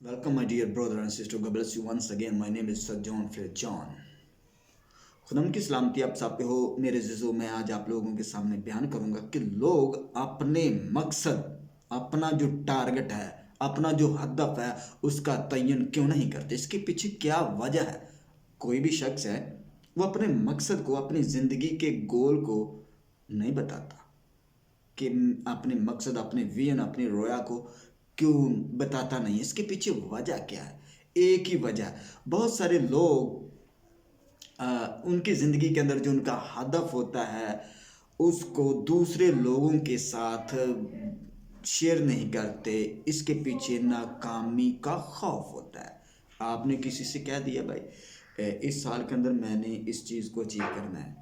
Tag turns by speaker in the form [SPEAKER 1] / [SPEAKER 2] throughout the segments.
[SPEAKER 1] Welcome, my dear brother and sister. God bless you once again. My name is Sir John Phil John. खुदाम की सलामती आप सब पे हो मेरे जिजो। मैं आज आप लोगों के सामने बयान करूंगा कि लोग अपने मकसद, अपना जो टारगेट है, अपना जो हदफ है, उसका तयन क्यों नहीं करते। इसके पीछे क्या वजह है। कोई भी शख्स है, वो अपने मकसद को, अपनी ज़िंदगी के गोल को नहीं बताता कि अपने मकसद, अपने विजन, अपनी रोया को क्यों बताता नहीं। इसके पीछे वजह क्या है। एक ही वजह, बहुत सारे लोग उनकी ज़िंदगी के अंदर जो उनका हदफ होता है उसको दूसरे लोगों के साथ शेयर नहीं करते। इसके पीछे नाकामी का खौफ होता है। आपने किसी से कह दिया भाई इस साल के अंदर मैंने इस चीज़ को अचीव करना है,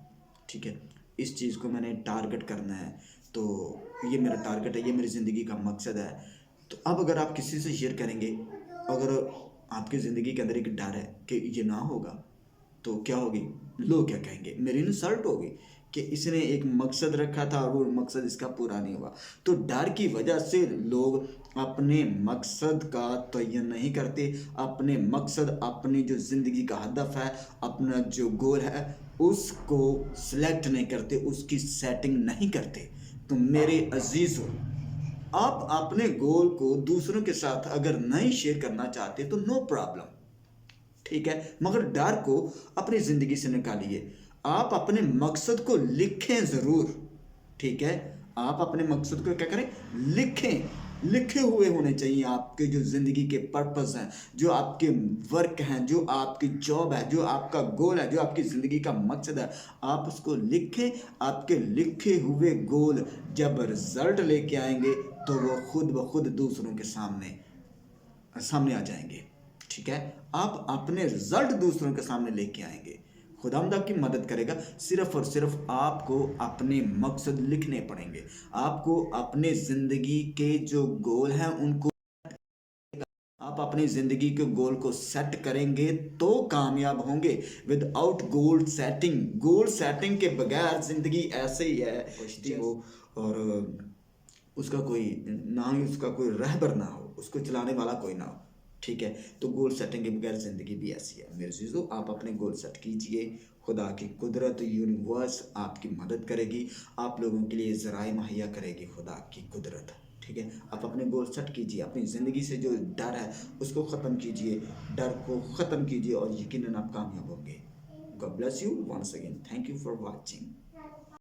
[SPEAKER 1] ठीक है, इस चीज़ को मैंने टारगेट करना है, तो ये मेरा टारगेट है, ये मेरी ज़िंदगी का मकसद है। तो अब अगर आप किसी से शेयर करेंगे, अगर आपकी ज़िंदगी के अंदर एक डर है कि ये ना होगा तो क्या होगी, लोग क्या कहेंगे, मेरी इंसल्ट होगी कि इसने एक मकसद रखा था और वो मकसद इसका पूरा नहीं हुआ। तो डर की वजह से लोग अपने मकसद का तयन नहीं करते। अपने मकसद, अपनी जो ज़िंदगी का हदफ है, अपना जो गोल है, उसको सिलेक्ट नहीं करते, उसकी सेटिंग नहीं करते। तो मेरे अजीज़ हो, आप अपने गोल को दूसरों के साथ अगर नहीं शेयर करना चाहते तो नो प्रॉब्लम, ठीक है, मगर डर को अपनी जिंदगी से निकालिए। आप अपने मकसद को लिखें जरूर, ठीक है। आप अपने मकसद को क्या करें, लिखें। लिखे हुए होने चाहिए आपके जो ज़िंदगी के पर्पस हैं, जो आपके वर्क हैं, जो आपकी जॉब है, जो आपका गोल है, जो आपकी ज़िंदगी का मकसद है, आप उसको लिखें। आपके लिखे हुए गोल जब रिजल्ट लेके आएंगे तो वो खुद ब खुद दूसरों के सामने सामने आ जाएंगे, ठीक है। आप अपने रिजल्ट दूसरों के सामने लेके आएंगे, खुदावंद आपकी मदद करेगा। सिर्फ और सिर्फ आपको अपने मकसद लिखने पड़ेंगे। आपको अपने ज़िंदगी के जो गोल हैं उनको, आप अपनी ज़िंदगी के गोल को सेट करेंगे तो कामयाब होंगे। Without goal setting, goal setting के बगैर ज़िंदगी ऐसे ही है कि वो, और उसका कोई ना ही उसका कोई रहबर ना हो, उसको चलाने वाला कोई ना हो, ठीक है। तो गोल सेटिंग के बगैर ज़िंदगी भी ऐसी है। मेरे चीज़ों, आप अपने गोल सेट कीजिए। खुदा की कुदरत, यूनिवर्स आपकी मदद करेगी, आप लोगों के लिए ज़राए मुहैया करेगी खुदा की कुदरत, ठीक है। आप अपने गोल सेट कीजिए, अपनी ज़िंदगी से जो डर है उसको ख़त्म कीजिए, डर को ख़त्म कीजिए और यकीनन आप कामयाब होंगे। God bless you once again. Thank you for watching.